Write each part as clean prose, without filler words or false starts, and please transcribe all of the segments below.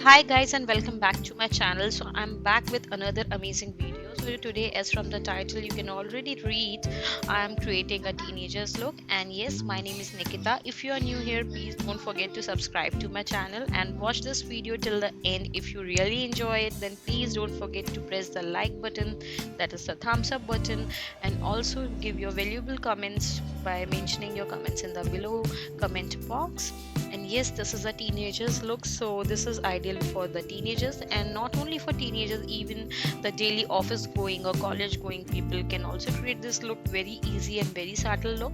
Hi guys, and welcome back to my channel. So I'm back with another amazing video. So today, as from the title you can already read, I am creating a teenager's look. And yes, my name is Nikita. If you are new here, please don't forget to subscribe to my channel and watch this video till the end. If you really enjoy it, then please don't forget to press the like button, that is the thumbs up button, and also give your valuable comments by mentioning your comments in the below comment box. And yes, this is a teenager's look, so this is ideal for the teenagers, and not only for teenagers, even the daily office going or college going people can also create this look very easy and very subtle look.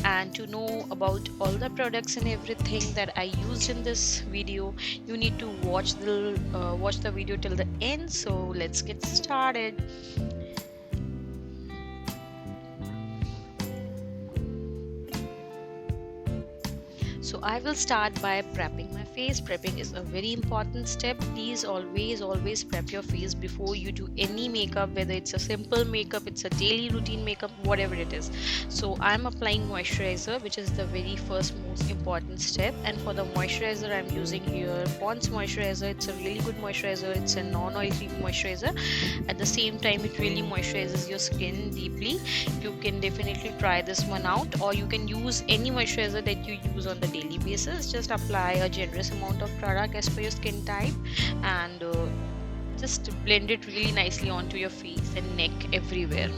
And to know about all the products and everything that I used in this video, you need to watch the video till the end. So let's get started. So I will start by prepping my face. Prepping is a very important step. Please always prep your face before you do any makeup, whether it's a simple makeup, it's a daily routine makeup, whatever it is. So I'm applying moisturizer, which is the very first most important step. And for the moisturizer, I'm using here Pond's moisturizer. It's a really good moisturizer. It's a non-oily moisturizer. At the same time, it really moisturizes your skin deeply. You can definitely try this one out, or you can use any moisturizer that you use on the daily basis. Just apply a generous amount of product as per your skin type, and just blend it really nicely onto your face and neck, everywhere.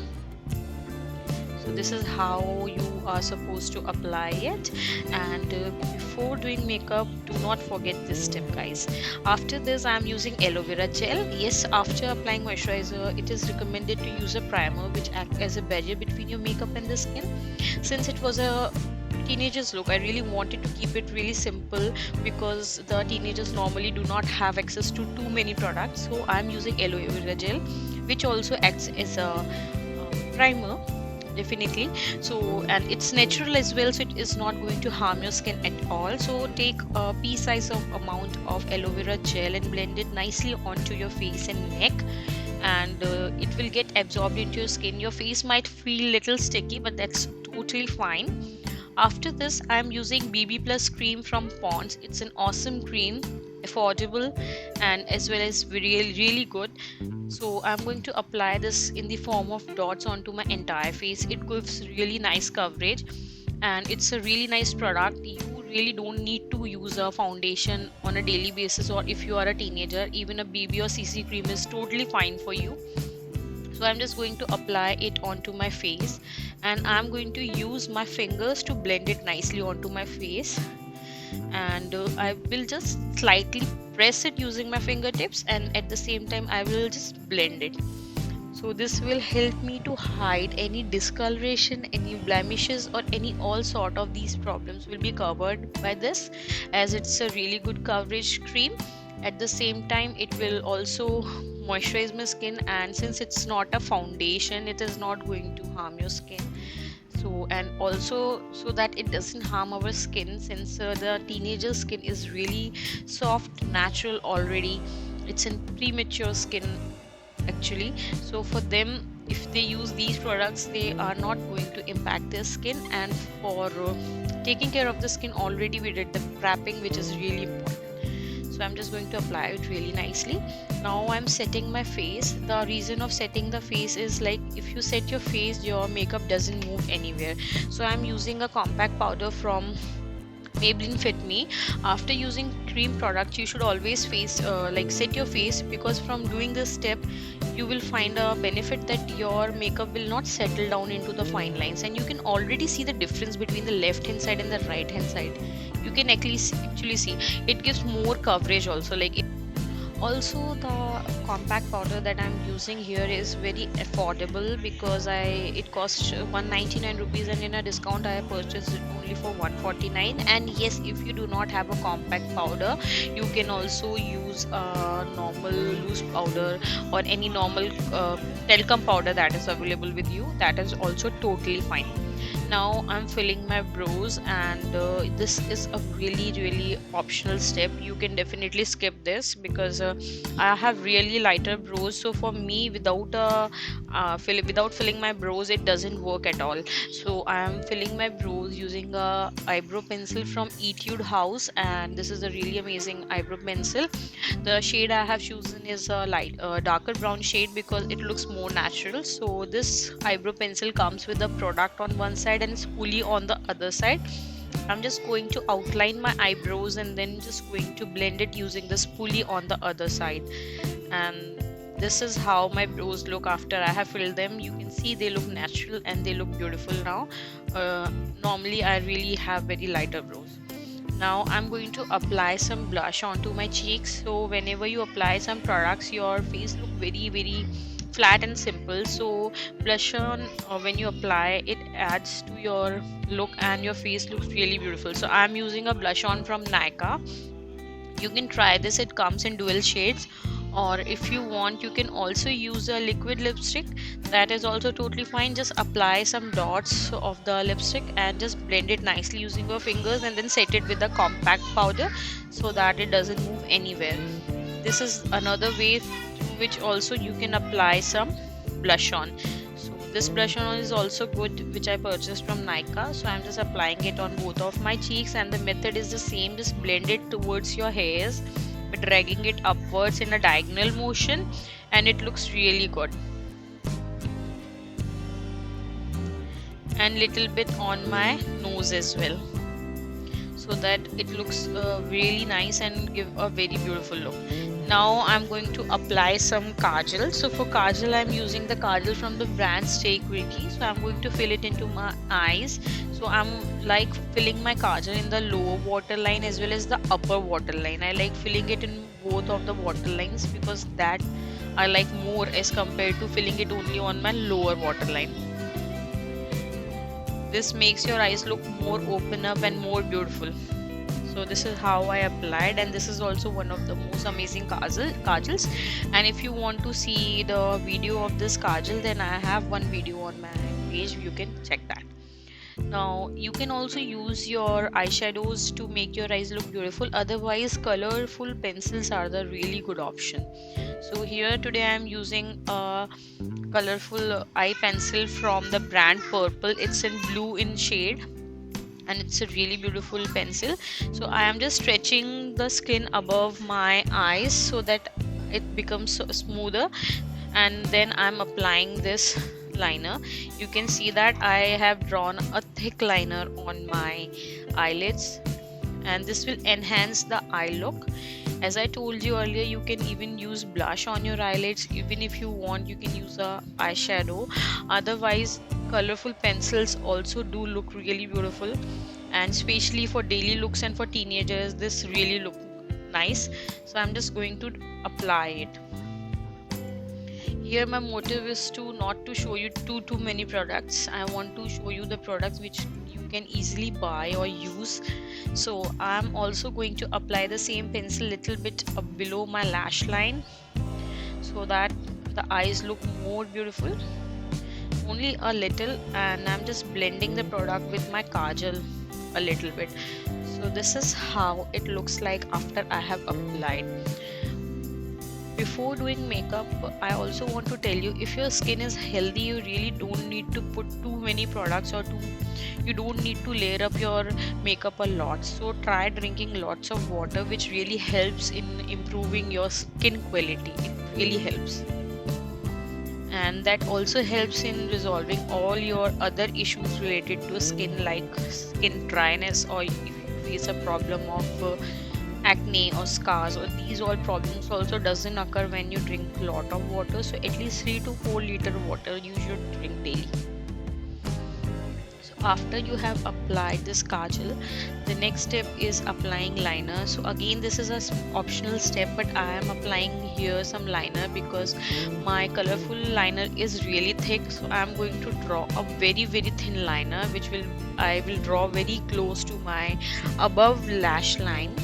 So this is how you are supposed to apply it. And before doing makeup, do not forget this step, guys. After this, I am using aloe vera gel. Yes, after applying moisturizer, it is recommended to use a primer which acts as a barrier between your makeup and the skin. Since it was a teenagers look, I really wanted to keep it really simple, because the teenagers normally do not have access to too many products. So I'm using aloe vera gel, which also acts as a primer, definitely. So, and it's natural as well, so it is not going to harm your skin at all. So take a pea size of amount of aloe vera gel and blend it nicely onto your face and neck, and it will get absorbed into your skin. Your face might feel little sticky, but that's totally fine. After this, I am using BB Plus cream from Pond's. It's an awesome cream, affordable, and as well as really good. So I'm going to apply this in the form of dots onto my entire face. It gives really nice coverage, and it's a really nice product. You really don't need to use a foundation on a daily basis, or if you are a teenager, even a BB or CC cream is totally fine for you. So I'm just going to apply it onto my face, and I'm going to use my fingers to blend it nicely onto my face. And I will just slightly press it using my fingertips, and at the same time I will just blend it. So this will help me to hide any discoloration, any blemishes, or any all sort of these problems will be covered by this, as it's a really good coverage cream. At the same time, it will also moisturize my skin, and since it's not a foundation, it is not going to harm your skin. So, and also so that it doesn't harm our skin, since the teenager skin is really soft, natural already. It's in premature skin actually. So for them, if they use these products, they are not going to impact their skin. And for taking care of the skin, already we did the prepping, which is really important. So I'm just going to apply it really nicely. Now I'm setting my face. The reason of setting the face is, like, if you set your face, your makeup doesn't move anywhere. So I'm using a compact powder from Maybelline Fit Me. After using cream products, you should always set your face, because from doing this step you will find a benefit that your makeup will not settle down into the fine lines, and you can already see the difference between the left hand side and the right hand side. You can actually see it gives more coverage also, also the compact powder that I'm using here is very affordable, because it costs 199 rupees, and in a discount I purchased it only for 149. And yes, if you do not have a compact powder, you can also use a normal loose powder, or any normal talcum powder that is available with you. That is also totally fine. Now I'm filling my brows, and this is a really optional step. You can definitely skip this because I have really lighter brows. So for me, without filling my brows, it doesn't work at all. So I am filling my brows using a eyebrow pencil from Etude House, and this is a really amazing eyebrow pencil. The shade I have chosen is a darker brown shade because it looks more natural. So this eyebrow pencil comes with the product on one side and spoolie on the other side. I'm just going to outline my eyebrows and then just going to blend it using the spoolie on the other side. And this is how my brows look after I have filled them. You can see they look natural and they look beautiful now. Normally I really have very lighter brows. Now I'm going to apply some blush onto my cheeks. So whenever you apply some products, your face look very flat and simple. So blush on, when you apply it, adds to your look and your face looks really beautiful. So I'm using a blush on from Nykaa. You can try this, it comes in dual shades, or if you want you can also use a liquid lipstick. That is also totally fine. Just apply some dots of the lipstick and just blend it nicely using your fingers, and then set it with the compact powder so that it doesn't move anywhere. This is another way through which also you can apply some blush on. So this blush on is also good, which I purchased from Nykaa. So I'm just applying it on both of my cheeks, and the method is the same. Just blend it towards your hairs, dragging it upwards in a diagonal motion, and it looks really good. And little bit on my nose as well, so that it looks really nice and give a very beautiful look. Now I'm going to apply some kajal. So for kajal I'm using the kajal from the brand Stay Quirky. So I'm going to fill it into my eyes. So I'm like filling my kajal in the lower waterline as well as the upper waterline. I like filling it in both of the waterlines because that I like more as compared to filling it only on my lower waterline. This makes your eyes look more open up and more beautiful. So this is how I applied, and this is also one of the most amazing kajals. And if you want to see the video of this kajal, then I have one video on my page, you can check that. Now you can also use your eyeshadows to make your eyes look beautiful. Otherwise colorful pencils are the really good option. So here today I am using a colorful eye pencil from the brand Purple. It's in blue in shade, and it's a really beautiful pencil. So I am just stretching the skin above my eyes so that it becomes smoother, and then I'm applying this liner. You can see that I have drawn a thick liner on my eyelids, and this will enhance the eye look. As I told you earlier, you can even use blush on your eyelids. Even if you want, you can use a eyeshadow. Otherwise colorful pencils also do look really beautiful, and especially for daily looks and for teenagers this really look nice. So I'm just going to apply it. Here my motive is to not to show you too many products. I want to show you the products which you can easily buy or use. So I'm also going to apply the same pencil little bit below my lash line so that the eyes look more beautiful, only a little. And I'm just blending the product with my kajal a little bit. So this is how it looks like after I have applied. Before doing makeup, I also want to tell you, if your skin is healthy, you really don't need to put too many products, or you don't need to layer up your makeup a lot. So try drinking lots of water, which really helps in improving your skin quality. It really helps, and that also helps in resolving all your other issues related to skin, like skin dryness, or if you face a problem of acne or scars, or these all problems also doesn't occur when you drink a lot of water. So at least 3 to 4 liter water you should drink daily. So after you have applied this kajal, the next step is applying liner. So again this is a optional step, but I am applying here some liner because my colorful liner is really thick. So I am going to draw a very thin liner, which I will draw very close to my above lash line,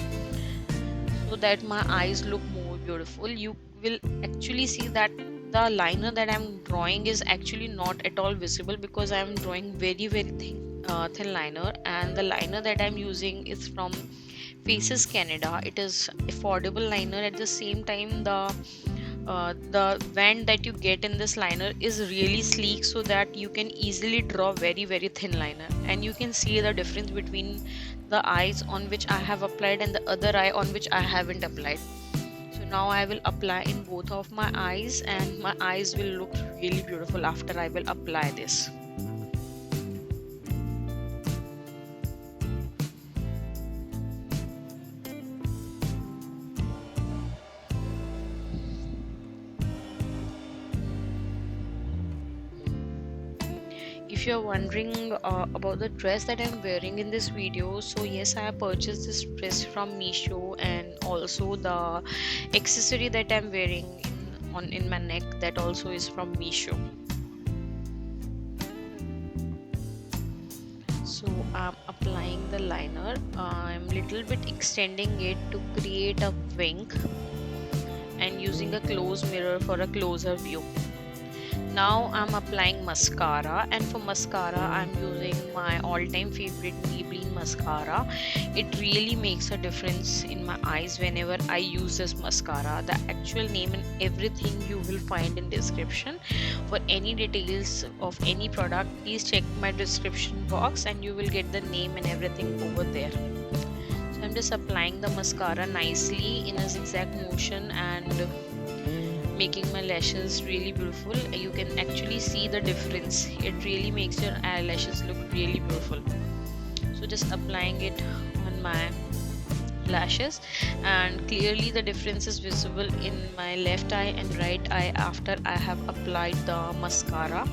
so that my eyes look more beautiful. You will actually see that the liner that I'm drawing is actually not at all visible because I'm drawing very thin. thin liner, and the liner that I'm using is from Faces Canada. It is affordable liner. At the same time, the band that you get in this liner is really sleek, so that you can easily draw very thin liner, and you can see the difference between the eyes on which I have applied and the other eye on which I haven't applied. So now I will apply in both of my eyes, and my eyes will look really beautiful after I will apply this. If you're wondering about the dress that I'm wearing in this video, so yes, I have purchased this dress from Meesho, and also the accessory that I'm wearing in my neck, that also is from Meesho. So I'm applying the liner. I'm little bit extending it to create a wing, and using a close mirror for a closer view. Now I'm applying mascara, and for mascara I'm using my all-time favorite Maybelline mascara. It really makes a difference in my eyes whenever I use this mascara. The actual name and everything you will find in description. For any details of any product, please check my description box and you will get the name and everything over there. So I'm just applying the mascara nicely in a zigzag motion and making my lashes really beautiful. You can actually see the difference. It really makes your eyelashes look really beautiful. So just applying it on my lashes, and clearly the difference is visible in my left eye and right eye after I have applied the mascara.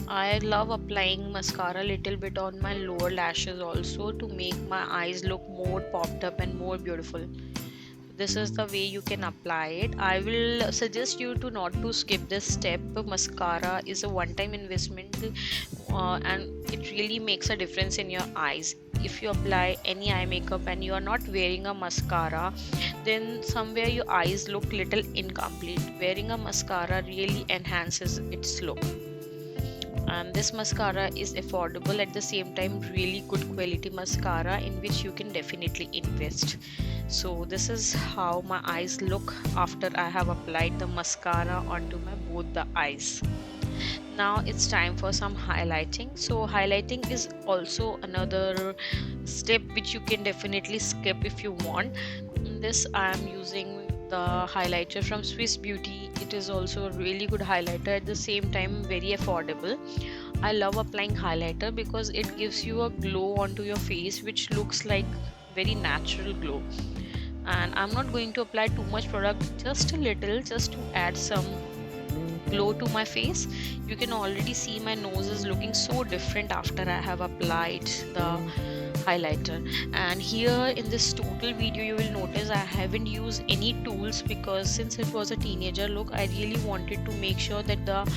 I love applying mascara a little bit on my lower lashes also, to make my eyes look more popped up and more beautiful. This is the way you can apply it. I will suggest you to not to skip this step. Mascara is a one-time investment, and it really makes a difference in your eyes. If you apply any eye makeup and you are not wearing a mascara, then somewhere your eyes look little incomplete. Wearing a mascara really enhances its look. And this mascara is affordable, at the same time really good quality mascara in which you can definitely invest. So this is how my eyes look after I have applied the mascara onto my both the eyes. Now it's time for some highlighting. So highlighting is also another step which you can definitely skip if you want. In this I am using the highlighter from Swiss Beauty. It is also a really good highlighter, at the same time very affordable. I love applying highlighter because it gives you a glow onto your face which looks like very natural glow. And I'm not going to apply too much product, just a little, just to add some glow to my face. You can already see my nose is looking so different after I have applied the highlighter. And here in this total video you will notice I haven't used any tools, because since it was a teenager look, I really wanted to make sure that the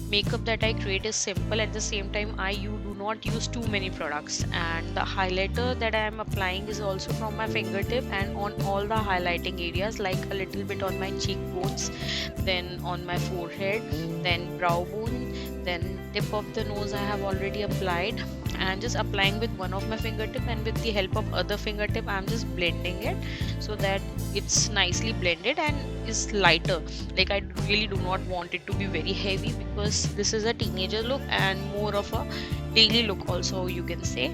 makeup that I create is simple. At the same time, you do not use too many products, and the highlighter that I am applying is also from my fingertip and on all the highlighting areas, like a little bit on my cheekbones, then on my forehead, then brow bone, then tip of the nose I have already applied, and just applying with one of my fingertip, and with the help of other fingertip I'm just blending it so that it's nicely blended and is lighter. Like, I really do not want it to be very heavy, because this is a teenager look and more of a daily look also, you can say,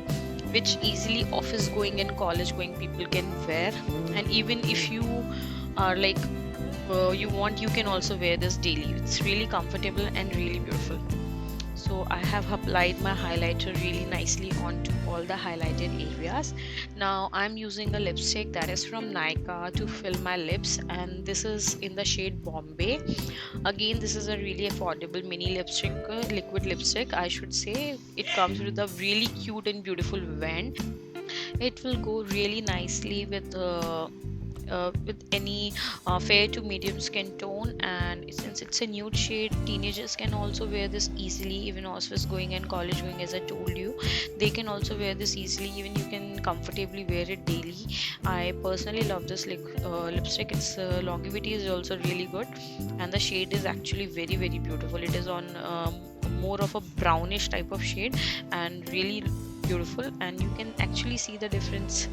which easily office going and college going people can wear. And even if you are like you want, you can also wear this daily. It's really comfortable and really beautiful. So I have applied my highlighter really nicely onto all the highlighted areas. Now I'm using a lipstick that is from Nykaa to fill my lips, and this is in the shade Bombay. Again, this is a really affordable mini lipstick, liquid lipstick I should say. It comes with a really cute and beautiful wand. It will go really nicely with with any fair to medium skin tone. And since it's a nude shade, teenagers can also wear this easily, even office going and college going, as I told you, they can also wear this easily. Even you can comfortably wear it daily. I personally love this lipstick. Its longevity is also really good, and the shade is actually very very beautiful. It is on more of a brownish type of shade, and really beautiful. And you can actually see the difference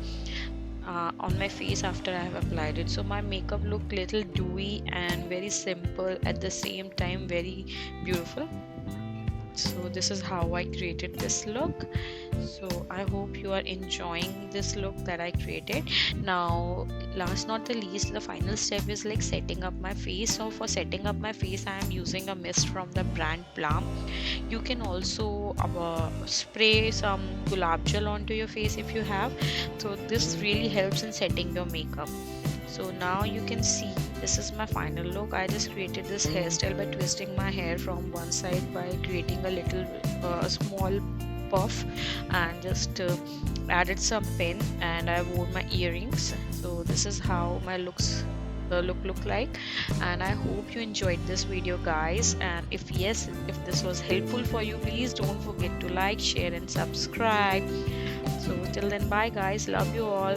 on my face after I have applied it. So my makeup look little dewy and very simple, at the same time very beautiful. So this is how I created this look. So I hope you are enjoying this look that I created. Now, last not the least, the final step is like setting up my face. So for setting up my face, I am using a mist from the brand Plum. You can also spray some gulab gel onto your face if you have. So this really helps in setting your makeup. So now you can see this is my final look. I just created this hairstyle by twisting my hair from one side by creating a little small puff, and just added some pin, and I wore my earrings. So this is how my look like. And I hope you enjoyed this video, guys. And if yes, if this was helpful for you, please don't forget to like, share and subscribe. So till then, bye guys, love you all.